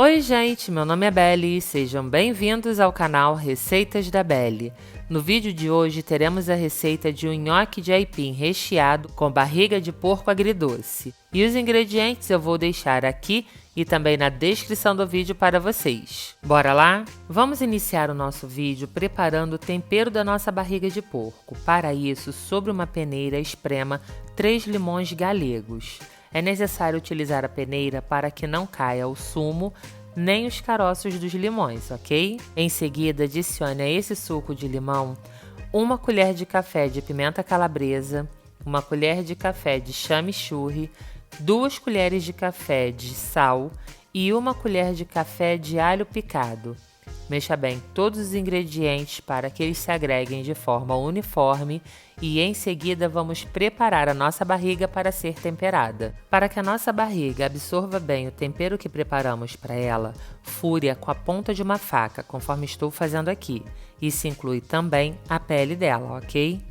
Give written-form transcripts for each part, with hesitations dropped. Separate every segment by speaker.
Speaker 1: Oi gente, meu nome é Belle e sejam bem-vindos ao canal Receitas da Belle. No vídeo de hoje teremos a receita de um nhoque de aipim recheado com barriga de porco agridoce. E os ingredientes eu vou deixar aqui e também na descrição do vídeo para vocês. Bora lá? Vamos iniciar o nosso vídeo preparando o tempero da nossa barriga de porco. Para isso, sobre uma peneira esprema 3 limões galegos. É necessário utilizar a peneira para que não caia o sumo nem os caroços dos limões, ok? Em seguida, adicione a esse suco de limão 1 colher de café de pimenta calabresa, 1 colher de café de chimichurri, 2 colheres de café de sal e 1 colher de café de alho picado. Mexa bem todos os ingredientes para que eles se agreguem de forma uniforme e em seguida vamos preparar a nossa barriga para ser temperada. Para que a nossa barriga absorva bem o tempero que preparamos para ela, fure-a com a ponta de uma faca, conforme estou fazendo aqui. Isso inclui também a pele dela, ok?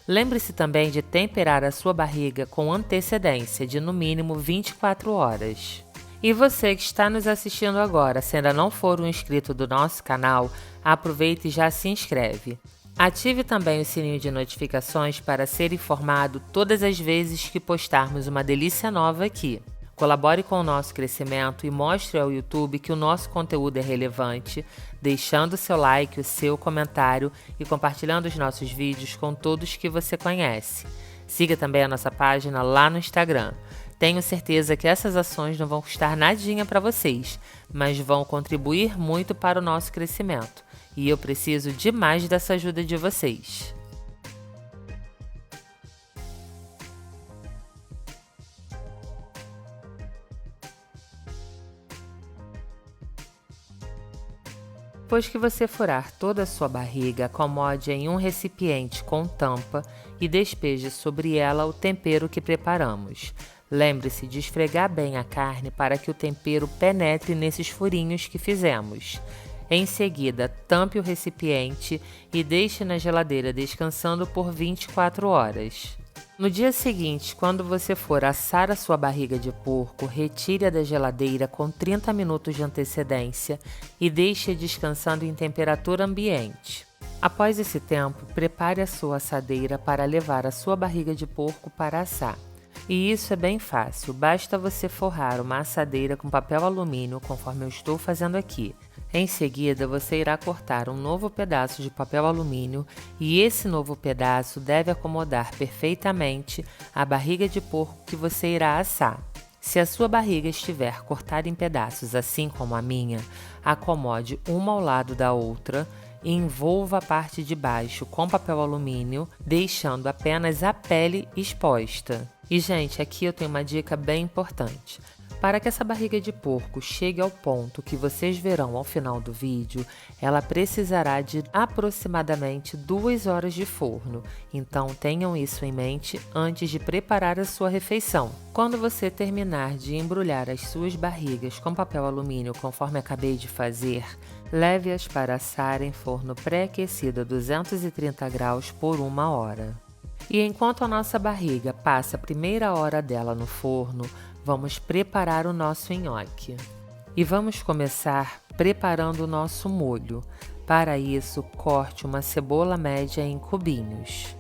Speaker 1: Lembre-se também de temperar a sua barriga com antecedência de no mínimo 24 horas. E você que está nos assistindo agora, se ainda não for um inscrito do nosso canal, aproveite e já se inscreve. Ative também o sininho de notificações para ser informado todas as vezes que postarmos uma delícia nova aqui. Colabore com o nosso crescimento e mostre ao YouTube que o nosso conteúdo é relevante, deixando seu like, o seu comentário e compartilhando os nossos vídeos com todos que você conhece. Siga também a nossa página lá no Instagram. Tenho certeza que essas ações não vão custar nadinha para vocês, mas vão contribuir muito para o nosso crescimento. E eu preciso demais dessa ajuda de vocês. Depois que você furar toda a sua barriga, acomode em um recipiente com tampa e despeje sobre ela o tempero que preparamos. Lembre-se de esfregar bem a carne para que o tempero penetre nesses furinhos que fizemos. Em seguida, tampe o recipiente e deixe na geladeira descansando por 24 horas. No dia seguinte, quando você for assar a sua barriga de porco, retire-a da geladeira com 30 minutos de antecedência e deixe-a descansando em temperatura ambiente. Após esse tempo, prepare a sua assadeira para levar a sua barriga de porco para assar. E isso é bem fácil, basta você forrar uma assadeira com papel alumínio, conforme eu estou fazendo aqui. Em seguida, você irá cortar um novo pedaço de papel alumínio e esse novo pedaço deve acomodar perfeitamente a barriga de porco que você irá assar. Se a sua barriga estiver cortada em pedaços assim como a minha, acomode uma ao lado da outra e envolva a parte de baixo com papel alumínio, deixando apenas a pele exposta. E gente, aqui eu tenho uma dica bem importante. Para que essa barriga de porco chegue ao ponto que vocês verão ao final do vídeo, ela precisará de aproximadamente 2 horas de forno, então tenham isso em mente antes de preparar a sua refeição. Quando você terminar de embrulhar as suas barrigas com papel alumínio conforme acabei de fazer, leve-as para assar em forno pré-aquecido a 230 graus por 1 hora. E enquanto a nossa barriga passa a primeira hora dela no forno, vamos preparar o nosso nhoque. E vamos começar preparando o nosso molho. Para isso, corte uma cebola média em cubinhos.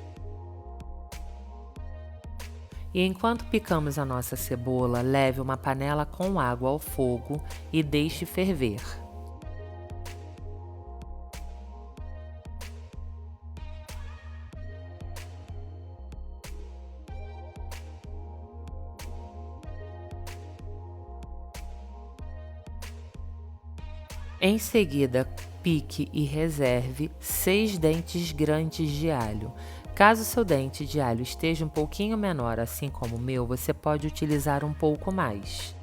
Speaker 1: E enquanto picamos a nossa cebola, leve uma panela com água ao fogo e deixe ferver. Em seguida, pique e reserve 6 dentes grandes de alho. Caso seu dente de alho esteja um pouquinho menor, assim como o meu, você pode utilizar um pouco mais.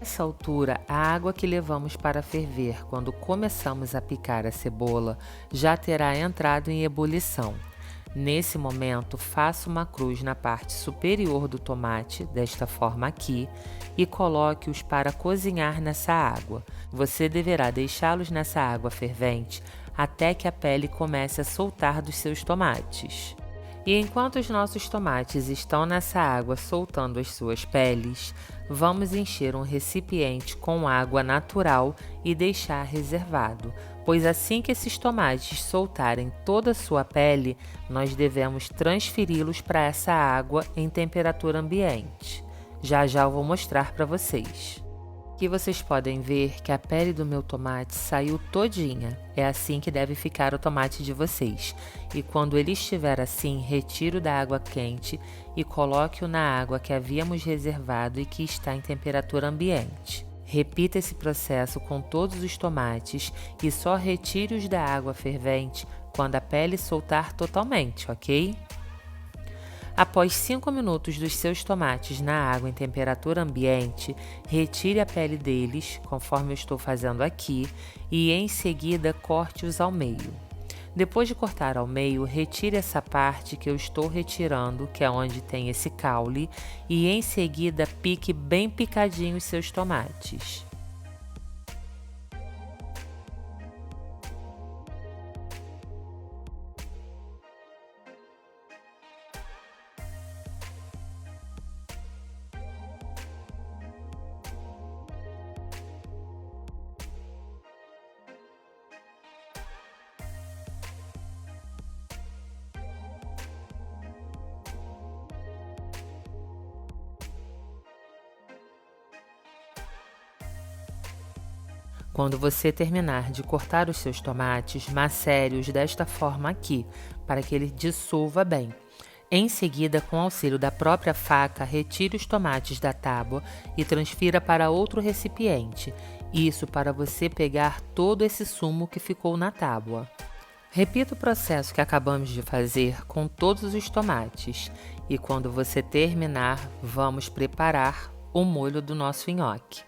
Speaker 1: Nessa altura, a água que levamos para ferver quando começamos a picar a cebola já terá entrado em ebulição. Nesse momento, faça uma cruz na parte superior do tomate, desta forma aqui, e coloque-os para cozinhar nessa água. Você deverá deixá-los nessa água fervente até que a pele comece a soltar dos seus tomates. E enquanto os nossos tomates estão nessa água soltando as suas peles, vamos encher um recipiente com água natural e deixar reservado, pois assim que esses tomates soltarem toda a sua pele, nós devemos transferi-los para essa água em temperatura ambiente. Já já eu vou mostrar para vocês. Aqui vocês podem ver que a pele do meu tomate saiu todinha. É assim que deve ficar o tomate de vocês. E quando ele estiver assim, retire-o da água quente e coloque-o na água que havíamos reservado e que está em temperatura ambiente. Repita esse processo com todos os tomates e só retire-os da água fervente quando a pele soltar totalmente, ok? Após 5 minutos dos seus tomates na água em temperatura ambiente, retire a pele deles, conforme eu estou fazendo aqui, e em seguida corte-os ao meio. Depois de cortar ao meio, retire essa parte que eu estou retirando, que é onde tem esse caule, e em seguida pique bem picadinho os seus tomates. Quando você terminar de cortar os seus tomates, macere-os desta forma aqui, para que ele dissolva bem. Em seguida, com auxílio da própria faca, retire os tomates da tábua e transfira para outro recipiente. Isso para você pegar todo esse sumo que ficou na tábua. Repita o processo que acabamos de fazer com todos os tomates. E quando você terminar, vamos preparar o molho do nosso nhoque.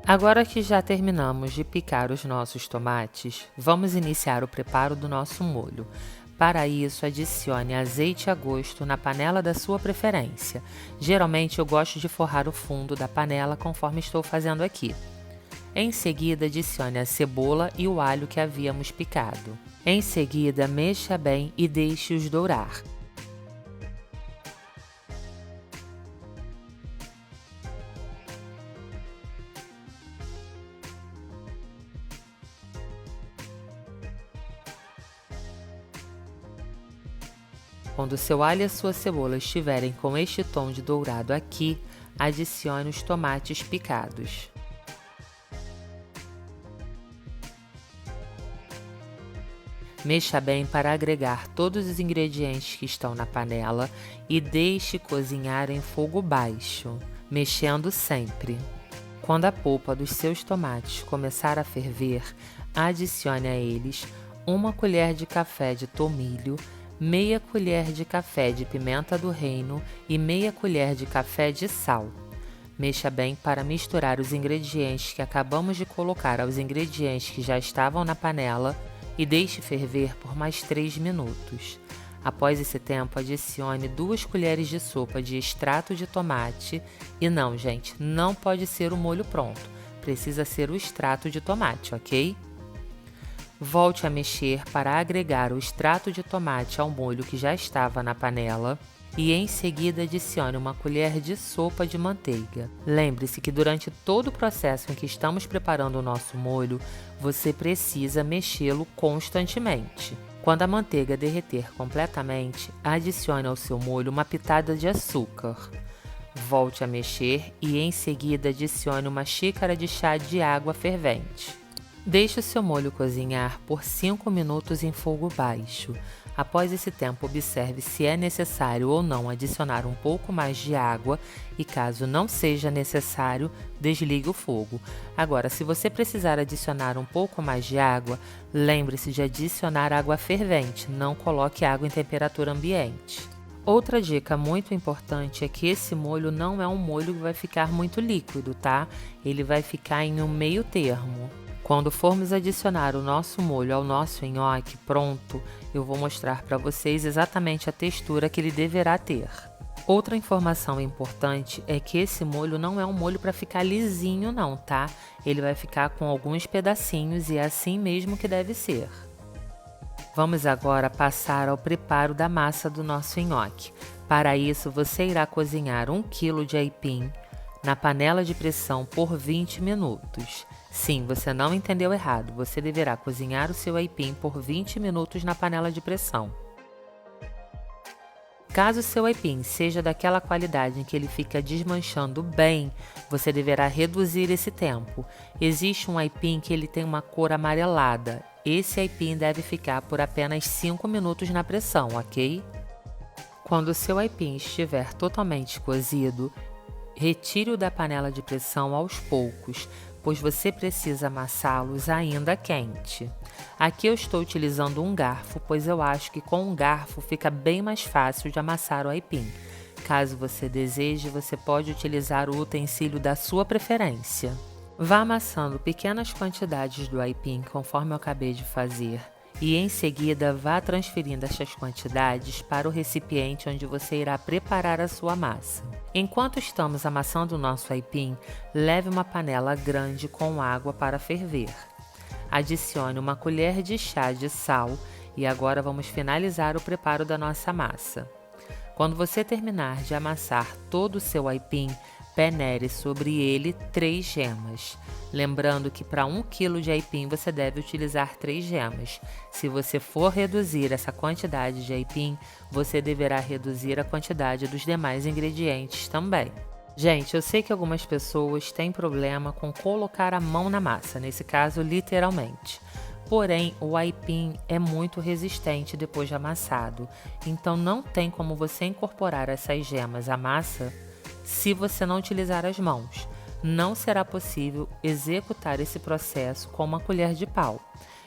Speaker 1: Agora que já terminamos de picar os nossos tomates, vamos iniciar o preparo do nosso molho. Para isso, adicione azeite a gosto na panela da sua preferência. Geralmente eu gosto de forrar o fundo da panela conforme estou fazendo aqui. Em seguida, adicione a cebola e o alho que havíamos picado. Em seguida, mexa bem e deixe-os dourar. Quando seu alho e a sua cebola estiverem com este tom de dourado aqui, adicione os tomates picados. Mexa bem para agregar todos os ingredientes que estão na panela e deixe cozinhar em fogo baixo, mexendo sempre. Quando a polpa dos seus tomates começar a ferver, adicione a eles 1 colher de café de tomilho, meia colher de café de pimenta do reino e meia colher de café de sal. Mexa bem para misturar os ingredientes que acabamos de colocar aos ingredientes que já estavam na panela e deixe ferver por mais 3 minutos. Após esse tempo, adicione 2 colheres de sopa de extrato de tomate e não, gente, não pode ser o molho pronto, precisa ser o extrato de tomate, ok? Volte a mexer para agregar o extrato de tomate ao molho que já estava na panela e em seguida adicione 1 colher de sopa de manteiga. Lembre-se que durante todo o processo em que estamos preparando o nosso molho, você precisa mexê-lo constantemente. Quando a manteiga derreter completamente, adicione ao seu molho 1 pitada de açúcar. Volte a mexer e em seguida adicione 1 xícara de chá de água fervente. Deixe o seu molho cozinhar por 5 minutos em fogo baixo. Após esse tempo, observe se é necessário ou não adicionar um pouco mais de água e, caso não seja necessário, desligue o fogo. Agora, se você precisar adicionar um pouco mais de água, lembre-se de adicionar água fervente, não coloque água em temperatura ambiente. Outra dica muito importante é que esse molho não é um molho que vai ficar muito líquido, tá? Ele vai ficar em um meio termo. Quando formos adicionar o nosso molho ao nosso nhoque pronto, eu vou mostrar para vocês exatamente a textura que ele deverá ter. Outra informação importante é que esse molho não é um molho para ficar lisinho não, tá? Ele vai ficar com alguns pedacinhos e é assim mesmo que deve ser. Vamos agora passar ao preparo da massa do nosso nhoque. Para isso, você irá cozinhar 1 kg de aipim na panela de pressão por 20 minutos. Sim, você não entendeu errado, você deverá cozinhar o seu aipim por 20 minutos na panela de pressão. Caso o seu aipim seja daquela qualidade em que ele fica desmanchando bem, você deverá reduzir esse tempo. Existe um aipim que ele tem uma cor amarelada. Esse aipim deve ficar por apenas 5 minutos na pressão, ok? Quando o seu aipim estiver totalmente cozido, retire-o da panela de pressão aos poucos, pois você precisa amassá-los ainda quente. Aqui eu estou utilizando um garfo, pois eu acho que com um garfo fica bem mais fácil de amassar o aipim. Caso você deseje, você pode utilizar o utensílio da sua preferência. Vá amassando pequenas quantidades do aipim conforme eu acabei de fazer e em seguida vá transferindo essas quantidades para o recipiente onde você irá preparar a sua massa. Enquanto estamos amassando o nosso aipim, leve uma panela grande com água para ferver. Adicione 1 colher de chá de sal e agora vamos finalizar o preparo da nossa massa. Quando você terminar de amassar todo o seu aipim, peneire sobre ele 3 gemas. Lembrando que para 1 kg de aipim você deve utilizar 3 gemas. Se você for reduzir essa quantidade de aipim, você deverá reduzir a quantidade dos demais ingredientes também. Gente, eu sei que algumas pessoas têm problema com colocar a mão na massa, nesse caso literalmente. Porém, o aipim é muito resistente depois de amassado, então não tem como você incorporar essas gemas à massa se você não utilizar as mãos. Não será possível executar esse processo com 1 colher de pau.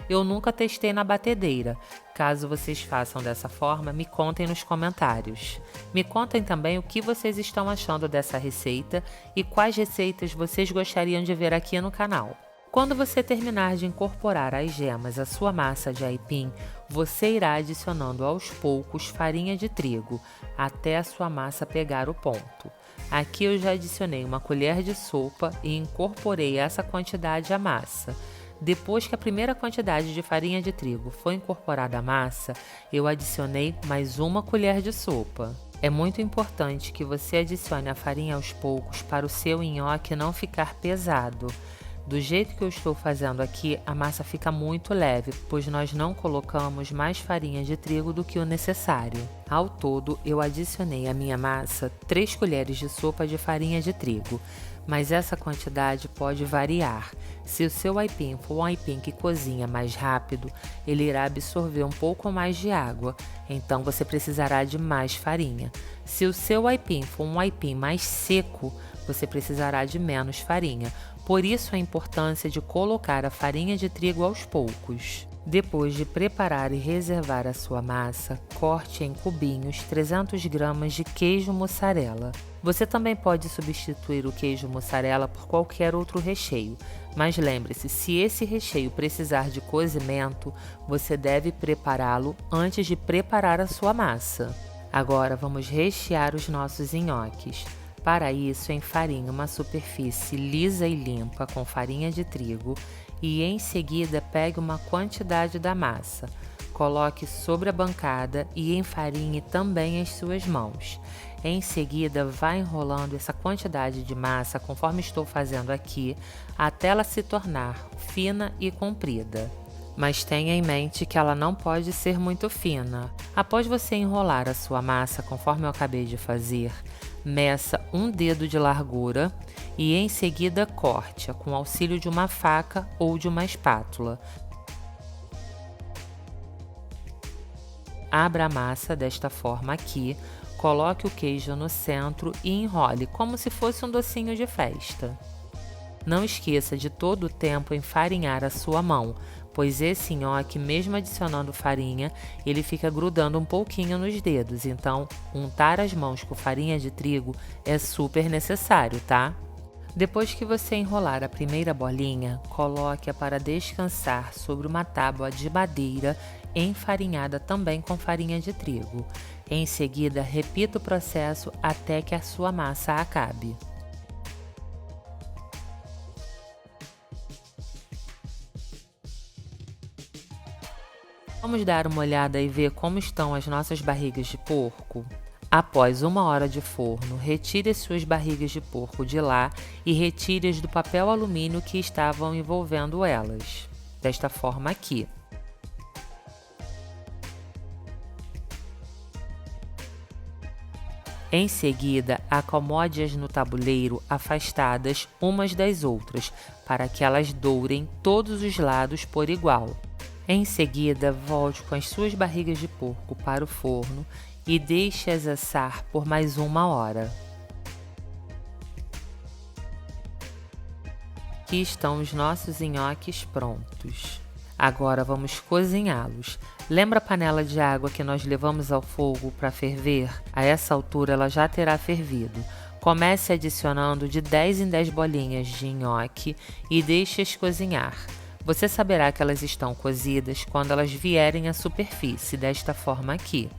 Speaker 1: Eu nunca testei na batedeira. Caso vocês façam dessa forma, me contem nos comentários. Me contem também o que vocês estão achando dessa receita e quais receitas vocês gostariam de ver aqui no canal. Quando você terminar de incorporar as gemas à sua massa de aipim, você irá adicionando aos poucos farinha de trigo, até a sua massa pegar o ponto. Aqui eu já adicionei 1 colher de sopa e incorporei essa quantidade à massa. Depois que a primeira quantidade de farinha de trigo foi incorporada à massa, eu adicionei mais 1 colher de sopa. É muito importante que você adicione a farinha aos poucos para o seu nhoque não ficar pesado. Do jeito que eu estou fazendo aqui, a massa fica muito leve, pois nós não colocamos mais farinha de trigo do que o necessário. Ao todo, eu adicionei à minha massa 3 colheres de sopa de farinha de trigo, mas essa quantidade pode variar. Se o seu aipim for um aipim que cozinha mais rápido, ele irá absorver um pouco mais de água, então você precisará de mais farinha. Se o seu aipim for um aipim mais seco, você precisará de menos farinha. Por isso a importância de colocar a farinha de trigo aos poucos. Depois de preparar e reservar a sua massa, corte em cubinhos 300 gramas de queijo mussarela. Você também pode substituir o queijo mussarela por qualquer outro recheio, mas lembre-se, se esse recheio precisar de cozimento, você deve prepará-lo antes de preparar a sua massa. Agora vamos rechear os nossos nhoques. Para isso, enfarinhe uma superfície lisa e limpa com farinha de trigo e em seguida pegue uma quantidade da massa. Coloque sobre a bancada e enfarinhe também as suas mãos. Em seguida, vá enrolando essa quantidade de massa, conforme estou fazendo aqui, até ela se tornar fina e comprida. Mas tenha em mente que ela não pode ser muito fina. Após você enrolar a sua massa, conforme eu acabei de fazer, meça um dedo de largura e em seguida corte-a com auxílio de uma faca ou de uma espátula. Abra a massa desta forma aqui, coloque o queijo no centro e enrole como se fosse um docinho de festa. Não esqueça de todo o tempo enfarinhar a sua mão, pois esse nhoque, mesmo adicionando farinha, ele fica grudando um pouquinho nos dedos, então untar as mãos com farinha de trigo é super necessário, tá? Depois que você enrolar a primeira bolinha, coloque-a para descansar sobre uma tábua de madeira enfarinhada também com farinha de trigo. Em seguida, repita o processo até que a sua massa acabe. Vamos dar uma olhada e ver como estão as nossas barrigas de porco? Após 1 hora de forno, retire as suas barrigas de porco de lá e retire-as do papel alumínio que estavam envolvendo elas, desta forma aqui. Em seguida, acomode-as no tabuleiro afastadas umas das outras, para que elas dourem todos os lados por igual. Em seguida, volte com as suas barrigas de porco para o forno e deixe-as assar por mais 1 hora. Aqui estão os nossos nhoques prontos. Agora vamos cozinhá-los. Lembra a panela de água que nós levamos ao fogo para ferver? A essa altura ela já terá fervido. Comece adicionando de 10 em 10 bolinhas de nhoque e deixe-as cozinhar. Você saberá que elas estão cozidas quando elas vierem à superfície, desta forma aqui.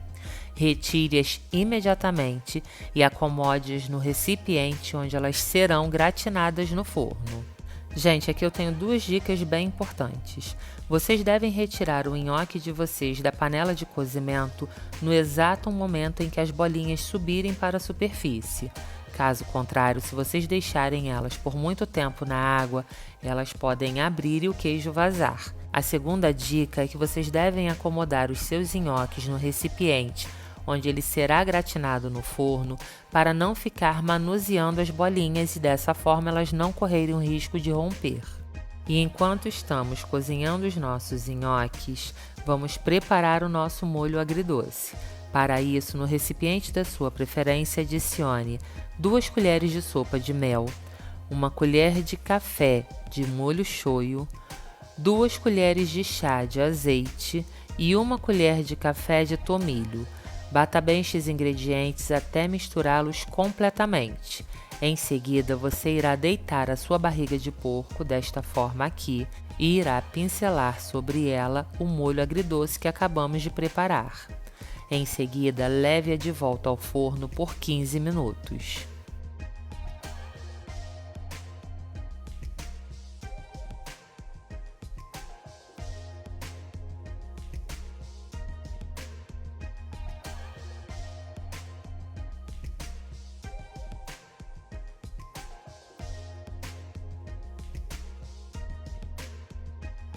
Speaker 1: Retire-as imediatamente e acomode-as no recipiente onde elas serão gratinadas no forno. Gente, aqui eu tenho 2 dicas bem importantes. Vocês devem retirar o nhoque de vocês da panela de cozimento no exato momento em que as bolinhas subirem para a superfície. Caso contrário, se vocês deixarem elas por muito tempo na água, elas podem abrir e o queijo vazar. A segunda dica é que vocês devem acomodar os seus nhoques no recipiente, onde ele será gratinado no forno, para não ficar manuseando as bolinhas e dessa forma elas não correrem o risco de romper. E enquanto estamos cozinhando os nossos nhoques, vamos preparar o nosso molho agridoce. Para isso, no recipiente da sua preferência, adicione 2 colheres de sopa de mel, 1 colher de café de molho shoyu, 2 colheres de chá de azeite e 1 colher de café de tomilho. Bata bem estes ingredientes até misturá-los completamente. Em seguida, você irá deitar a sua barriga de porco desta forma aqui e irá pincelar sobre ela o molho agridoce que acabamos de preparar. Em seguida, leve-a de volta ao forno por 15 minutos.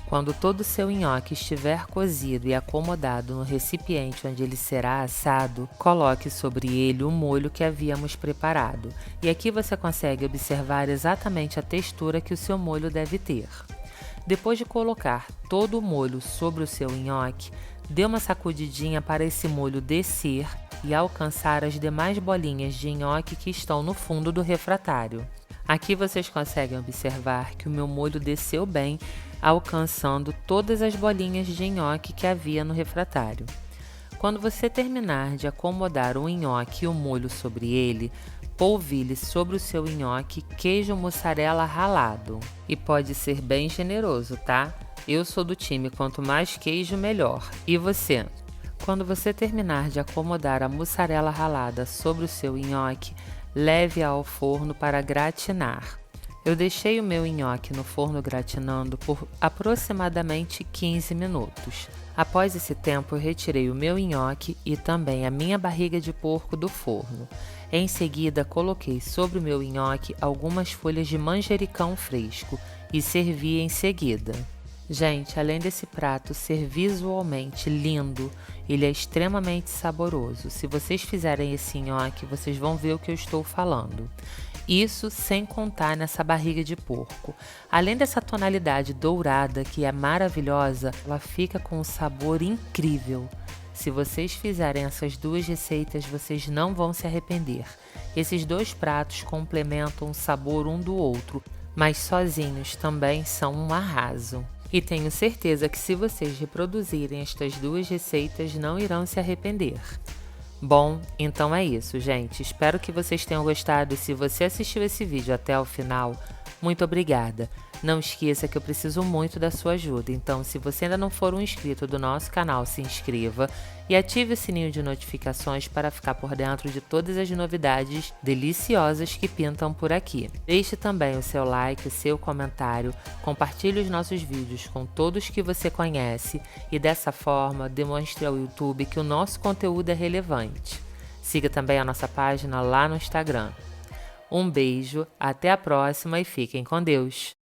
Speaker 1: Quando todo o seu nhoque estiver cozido e acomodado no recipiente onde ele será assado, coloque sobre ele o molho que havíamos preparado. E aqui você consegue observar exatamente a textura que o seu molho deve ter. Depois de colocar todo o molho sobre o seu nhoque, dê uma sacudidinha para esse molho descer e alcançar as demais bolinhas de nhoque que estão no fundo do refratário. Aqui vocês conseguem observar que o meu molho desceu bem, alcançando todas as bolinhas de nhoque que havia no refratário. Quando você terminar de acomodar o nhoque e o molho sobre ele, polvilhe sobre o seu nhoque queijo mussarela ralado. E pode ser bem generoso, tá? Eu sou do time quanto mais queijo, melhor. E você? Quando você terminar de acomodar a mussarela ralada sobre o seu nhoque, leve-a ao forno para gratinar. Eu deixei o meu nhoque no forno gratinando por aproximadamente 15 minutos. Após esse tempo, eu retirei o meu nhoque e também a minha barriga de porco do forno. Em seguida, coloquei sobre o meu nhoque algumas folhas de manjericão fresco e servi em seguida. Gente, além desse prato ser visualmente lindo, ele é extremamente saboroso. Se vocês fizerem esse nhoque, vocês vão ver o que eu estou falando. Isso sem contar nessa barriga de porco. Além dessa tonalidade dourada que é maravilhosa, ela fica com um sabor incrível. Se vocês fizerem essas duas receitas, vocês não vão se arrepender. Esses dois pratos complementam o sabor um do outro, mas sozinhos também são um arraso. E tenho certeza que se vocês reproduzirem estas duas receitas, não irão se arrepender. Bom, então é isso, gente. Espero que vocês tenham gostado e se você assistiu esse vídeo até o final, muito obrigada. Não esqueça que eu preciso muito da sua ajuda, então se você ainda não for um inscrito do nosso canal, se inscreva e ative o sininho de notificações para ficar por dentro de todas as novidades deliciosas que pintam por aqui. Deixe também o seu like, o seu comentário, compartilhe os nossos vídeos com todos que você conhece e dessa forma demonstre ao YouTube que o nosso conteúdo é relevante. Siga também a nossa página lá no Instagram. Um beijo, até a próxima e fiquem com Deus!